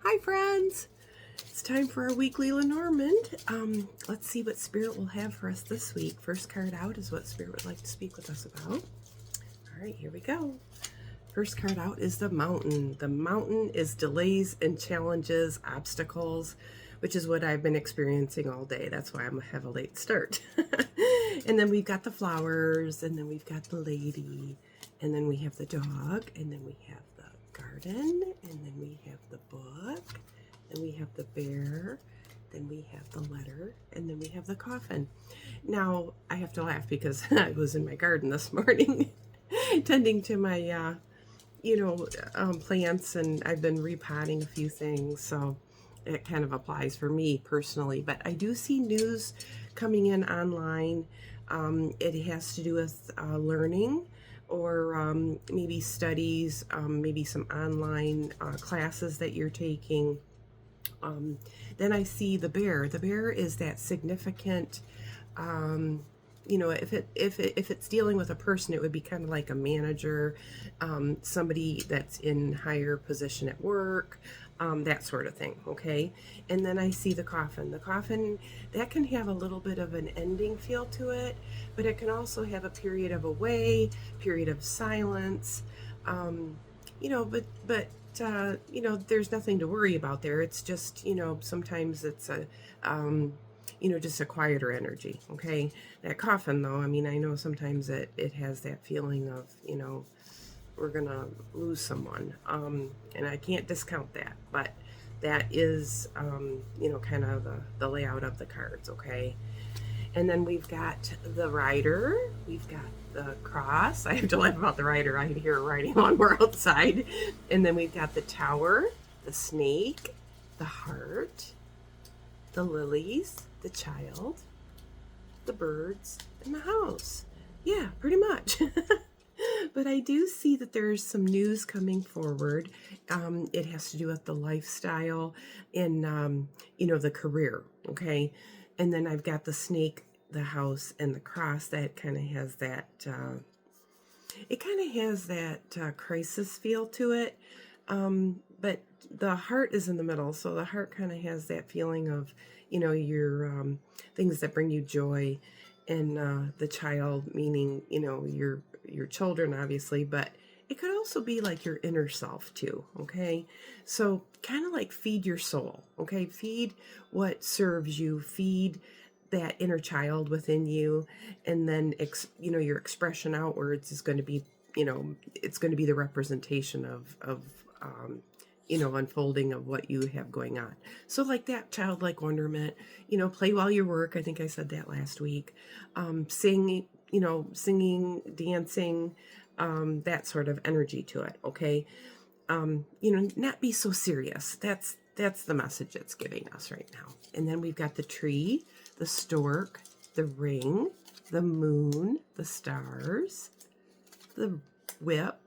Hi friends! It's time for our weekly Lenormand. Let's see what Spirit will have for us this week. First card out is what Spirit would like to speak with us about. Alright, here we go. First card out is the Mountain. The Mountain is delays and challenges, obstacles, which is what I've been experiencing all day. That's why I have a late start. And then we've got the flowers, and then we've got the lady, and then we have the dog, and then we have the garden, and then we have the book, then we have the bear, then we have the letter, and then we have the coffin. Now, I have to laugh because I was in my garden this morning tending to my, plants, and I've been repotting a few things, so it kind of applies for me personally. But I do see news coming in online. It has to do with learning, or maybe studies, maybe some online classes that you're taking. Then I see the bear. The bear is that significant, if it's dealing with a person, it would be kind of like a manager, somebody that's in higher position at work, that sort of thing, okay? And then I see the coffin. The coffin, that can have a little bit of an ending feel to it, but it can also have a period of away, period of silence, there's nothing to worry about there. It's just, sometimes it's a, just a quieter energy, okay? That coffin, though, I mean, I know sometimes it has that feeling of, we're going to lose someone. And I can't discount that, but that is, kind of the layout of the cards, okay? And then we've got the rider, we've got the cross. I have to laugh about the rider. I hear riding when we're outside. And then we've got the tower, the snake, the heart, the lilies, the child, the birds, and the house. Yeah, pretty much. But I do see that there's some news coming forward. It has to do with the lifestyle and, the career, okay? And then I've got the snake, the house, and the cross. That kind of has that, crisis feel to it. But the heart is in the middle, so the heart kind of has that feeling of, your things that bring you joy, and the child, meaning, your children, obviously, but it could also be like your inner self too, okay? So kind of like feed your soul, okay? Feed what serves you, feed that inner child within you, and then, your expression outwards is going to be, it's going to be the representation of unfolding of what you have going on. So like that childlike wonderment, play while you work. I think I said that last week. Sing, singing, dancing, that sort of energy to it, okay? Not be so serious. That's the message it's giving us right now. And then we've got the tree, the stork, the ring, the moon, the stars, the whip,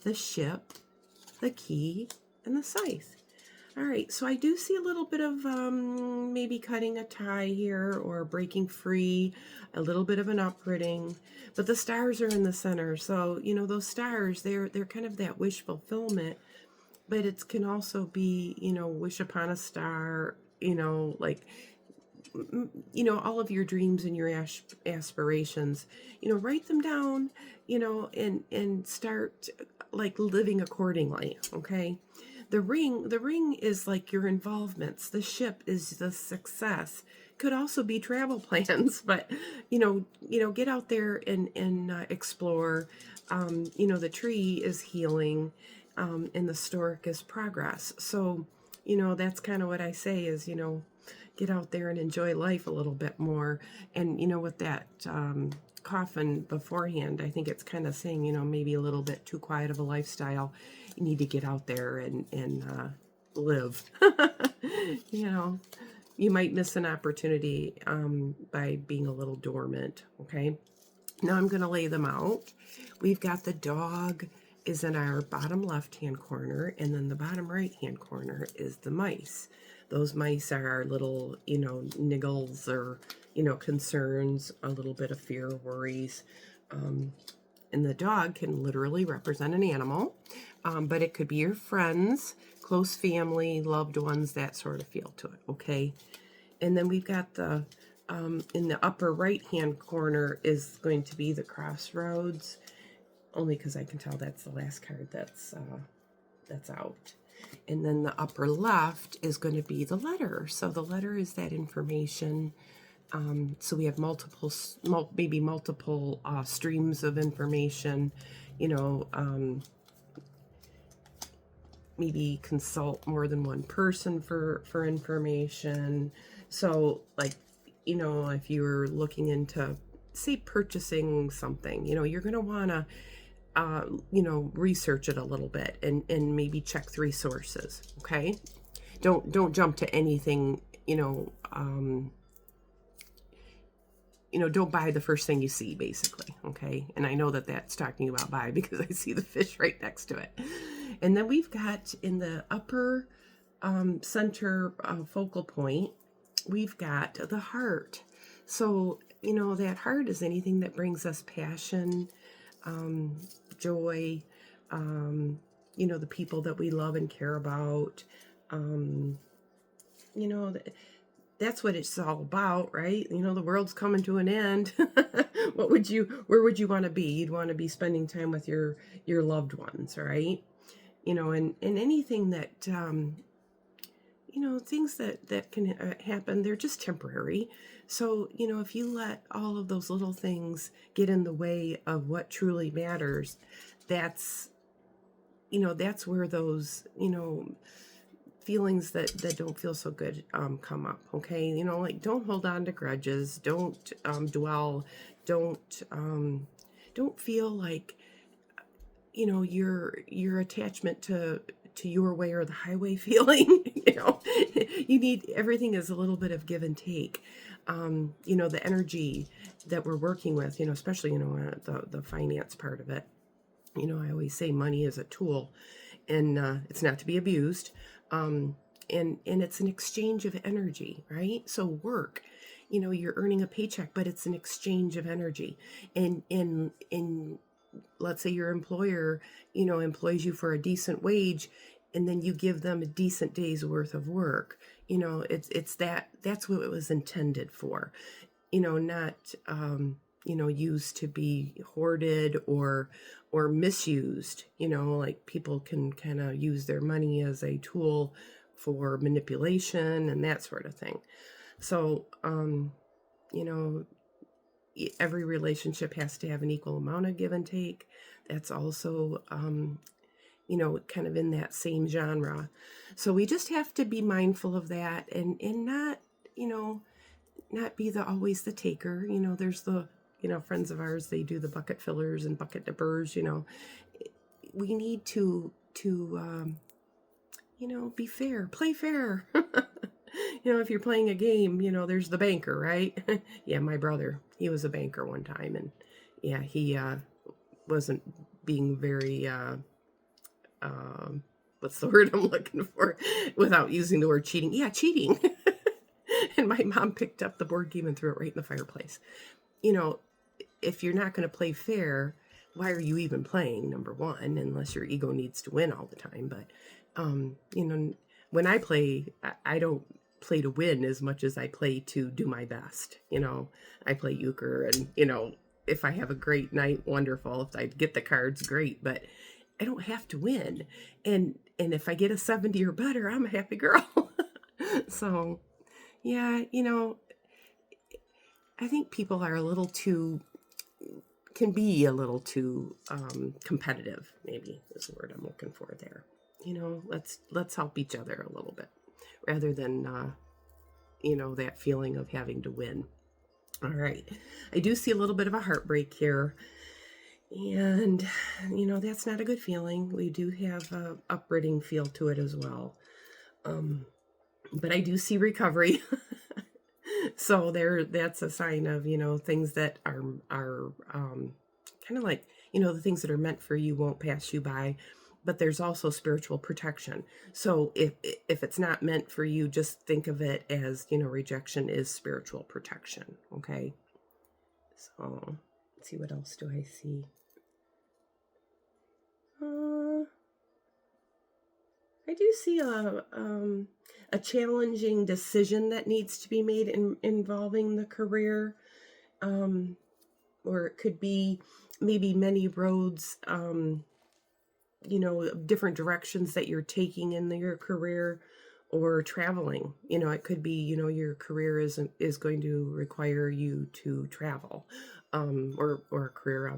the ship, the key, and the scythe. All right, so I do see a little bit of maybe cutting a tie here or breaking free, a little bit of an uprooting, but the stars are in the center. So, those stars, they're kind of that wish fulfillment, but it can also be, wish upon a star, like, all of your dreams and your aspirations, write them down, and start like living accordingly, okay? The ring is like your involvements. The ship is the success. Could also be travel plans, but get out there and explore. The tree is healing, and the stork is progress. So, that's kind of what I say is, get out there and enjoy life a little bit more. And with that coffin beforehand, I think it's kind of saying, maybe a little bit too quiet of a lifestyle. You need to get out there and live. You might miss an opportunity by being a little dormant, okay? Now I'm going to lay them out. We've got the dog is in our bottom left-hand corner, and then the bottom right-hand corner is the mice. Those mice are our little, niggles or, concerns, a little bit of fear, worries. And the dog can literally represent an animal, but it could be your friends, close family, loved ones, that sort of feel to it, okay? And then we've got the, in the upper right-hand corner is going to be the crossroads, only because I can tell that's the last card that's out. And then the upper left is going to be the letter. So the letter is that information. So we have multiple streams of information, maybe consult more than one person for information. So like, if you're looking into, say, purchasing something, you're going to want to, research it a little bit and maybe check 3 sources. Okay. Don't jump to anything, don't buy the first thing you see, basically. Okay. And I know that that's talking about buy because I see the fish right next to it. And then we've got in the upper center focal point, we've got the heart. So, that heart is anything that brings us passion, joy, the people that we love and care about. That's what it's all about, right? The world's coming to an end. Where would you want to be? You'd want to be spending time with your loved ones, right? And anything that, things that can happen, they're just temporary. So, if you let all of those little things get in the way of what truly matters, that's where those, feelings that don't feel so good come up. Okay. Like, don't hold on to grudges. Don't dwell. Don't feel like, your attachment to your way or the highway feeling. Everything is a little bit of give and take. The energy that we're working with, especially, the finance part of it. I always say money is a tool, and it's not to be abused. And it's an exchange of energy, right? So work, you're earning a paycheck, but it's an exchange of energy. And let's say your employer, employs you for a decent wage, and then you give them a decent day's worth of work. That's what it was intended for, not, used to be hoarded or misused. Like, people can kind of use their money as a tool for manipulation and that sort of thing. So, every relationship has to have an equal amount of give and take. That's also, kind of in that same genre. So we just have to be mindful of that and not, not be always the taker. There's the, friends of ours, they do the bucket fillers and bucket dippers. We need to be fair, play fair. If you're playing a game, there's the banker, right? Yeah, my brother, he was a banker one time, and yeah, he wasn't being very, what's the word I'm looking for, without using the word cheating? Yeah, cheating. And my mom picked up the board game and threw it right in the fireplace. If you're not going to play fair, why are you even playing, number one, unless your ego needs to win all the time? But, when I play, I don't play to win as much as I play to do my best. I play euchre, and, if I have a great night, wonderful. If I get the cards, great. But I don't have to win. And if I get a 70 or better, I'm a happy girl. So, yeah, I think people are can be a little too competitive, maybe is the word I'm looking for there. Let's help each other a little bit rather than, that feeling of having to win. All right. I do see a little bit of a heartbreak here. And, that's not a good feeling. We do have a uprooting feel to it as well. But I do see recovery. So that's a sign of, things that are kind of like, the things that are meant for you won't pass you by. But there's also spiritual protection. So if it's not meant for you, just think of it as, rejection is spiritual protection. Okay. So let's see, what else do I see? Uh, I do see a challenging decision that needs to be made involving the career, um, or it could be maybe many roads, different directions that you're taking in your career or traveling. It could be, your career is going to require you to travel, or a career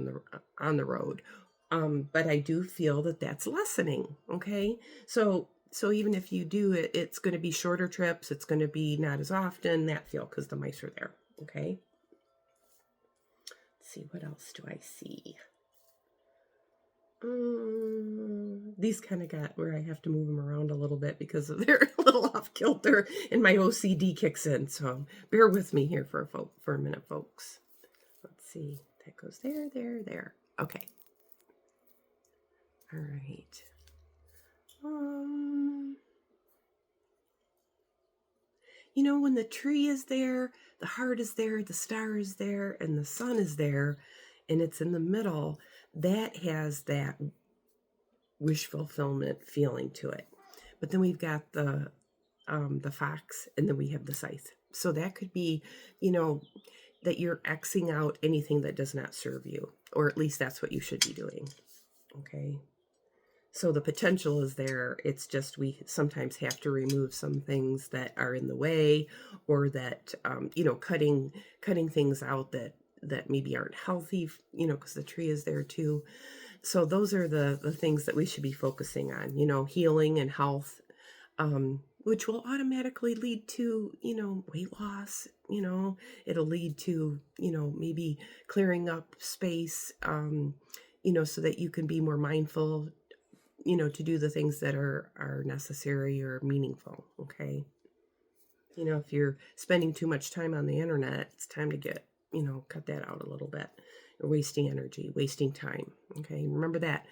on the road. But I do feel that that's lessening. Okay. So even if you do it, it's going to be shorter trips. It's going to be not as often that feel because the mice are there. Okay. Let's see, what else do I see? These kind of got where I have to move them around a little bit because they're a little off kilter and my OCD kicks in. So bear with me here for a minute, folks. Let's see. That goes there, there, there. Okay. All right. When the tree is there, the heart is there, the star is there, and the sun is there, and it's in the middle, that has that wish fulfillment feeling to it. But then we've got the fox, and then we have the scythe. So that could be, that you're Xing out anything that does not serve you, or at least that's what you should be doing. Okay. So the potential is there. It's just we sometimes have to remove some things that are in the way, or that cutting things out that maybe aren't healthy. Because the tree is there too. So those are the things that we should be focusing on. Healing and health, which will automatically lead to weight loss. It'll lead to maybe clearing up space. So that you can be more mindful, to do the things that are necessary or meaningful. Okay. If you're spending too much time on the internet, it's time to cut that out a little bit. You're wasting energy, wasting time. Okay. Remember that,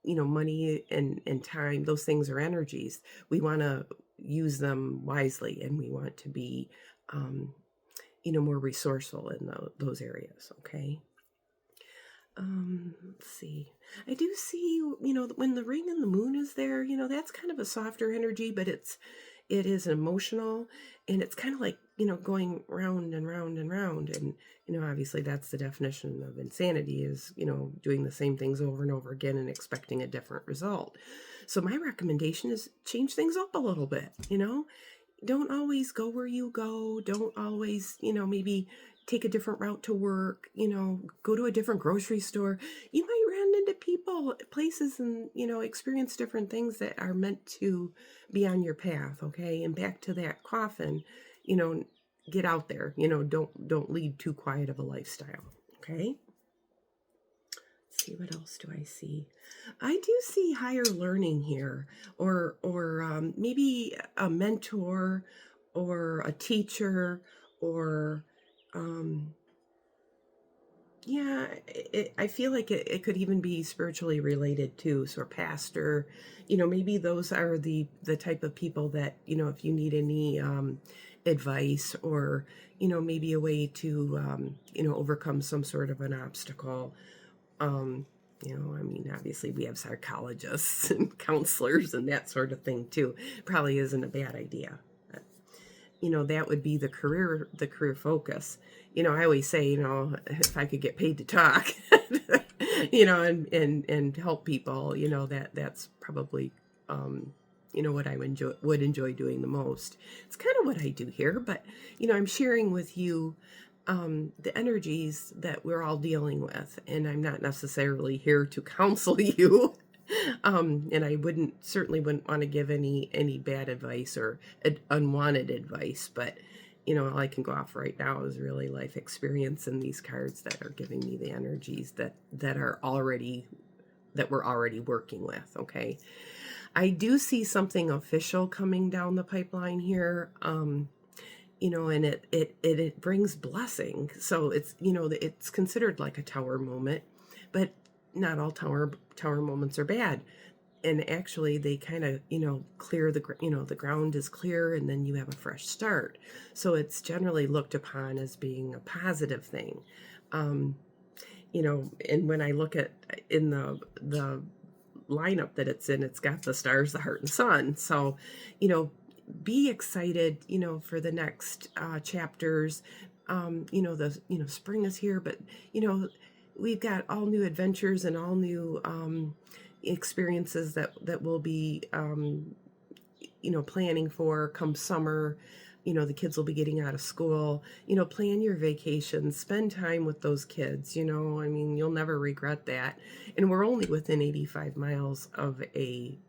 money and time, those things are energies. We want to use them wisely, and we want to be, more resourceful in those areas. Okay. Let's see. I do see, when the ring and the moon is there, that's kind of a softer energy, but it is emotional, and it's kind of like, going round and round and round. And, obviously that's the definition of insanity is, doing the same things over and over again and expecting a different result. So my recommendation is change things up a little bit, don't always go where you go. Don't always, maybe take a different route to work, go to a different grocery store. You might run into people, places, and, experience different things that are meant to be on your path. Okay. And back to that coffin, get out there, don't lead too quiet of a lifestyle. Okay. Let's see, what else do I see? I do see higher learning here, or maybe a mentor or a teacher, or yeah, I feel like it could even be spiritually related too. So, pastor, maybe those are the type of people that, if you need any advice, or, maybe a way to, overcome some sort of an obstacle. Obviously we have psychologists and counselors and that sort of thing too. Probably isn't a bad idea. That would be the career focus. I always say, if I could get paid to talk, and help people, that's probably, what I would enjoy doing the most. It's kind of what I do here, but, I'm sharing with you the energies that we're all dealing with, and I'm not necessarily here to counsel you. And I certainly wouldn't want to give any bad advice or unwanted advice, but all I can go off right now is really life experience and these cards that are giving me the energies that we're already working with. Okay. I do see something official coming down the pipeline here. And it brings blessing. So it's, it's considered like a tower moment, but not all tower moments are bad. And actually they kind of, clear the ground is clear, and then you have a fresh start. So it's generally looked upon as being a positive thing. And when I look at in the lineup that it's in, it's got the stars, the heart, and sun. So, you know, be excited, for the next chapters. Spring is here, but you know, we've got all new adventures and all new experiences that we'll be planning for come summer. The kids will be getting out of school. Plan your vacations, spend time with those kids. I mean, you'll never regret that. And we're only within 85 miles of a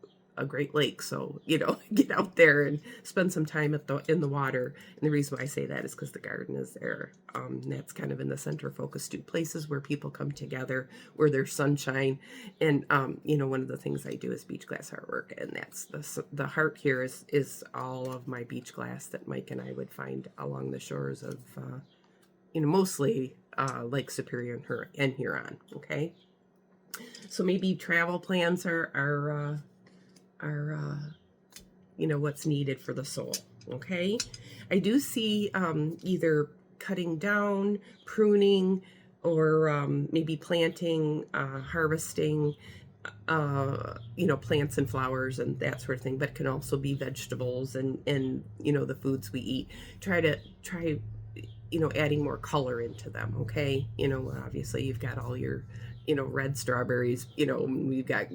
Great Lake, so get out there and spend some time in the water. And the reason why I say that is because the garden is there. And that's kind of in the center focus too, places where people come together, where there's sunshine. And one of the things I do is beach glass artwork, and that's the heart here is all of my beach glass that Mike and I would find along the shores of mostly Lake Superior and Huron. Okay, so maybe travel plans are what's needed for the soul. Okay, I do see either cutting down, pruning, or maybe planting, harvesting, plants and flowers and that sort of thing. But it can also be vegetables and the foods we eat. Try adding more color into them. Okay, obviously you've got all your red strawberries. We've got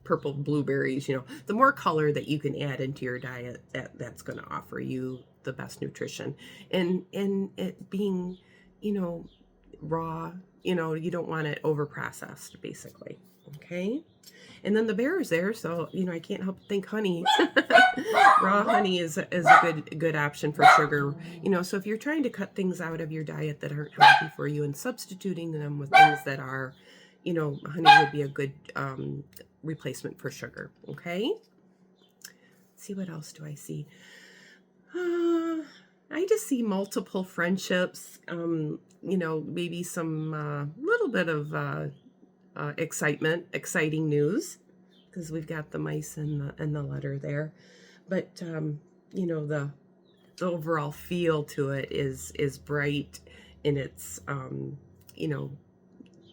purple blueberries. The more color that you can add into your diet, that's going to offer you the best nutrition. And it being raw, you don't want it over processed, basically. Okay, and then the bear is there, so I can't help but think honey. Raw honey is a good option for sugar. So if you're trying to cut things out of your diet that aren't healthy for you and substituting them with things that are, honey would be a good replacement for sugar. Okay, let's see, what else do I see? I just see multiple friendships. Maybe some little bit of exciting news, because we've got the mice and the letter there. But the overall feel to it is bright, and it's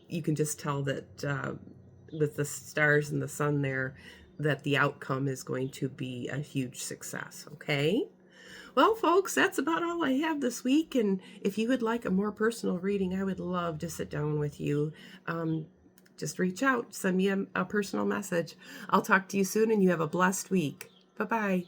you can just tell that with the stars and the sun there, that the outcome is going to be a huge success. Okay, well, folks, that's about all I have this week. And if you would like a more personal reading, I would love to sit down with you. Just reach out, send me a personal message. I'll talk to you soon, and you have a blessed week. Bye-bye.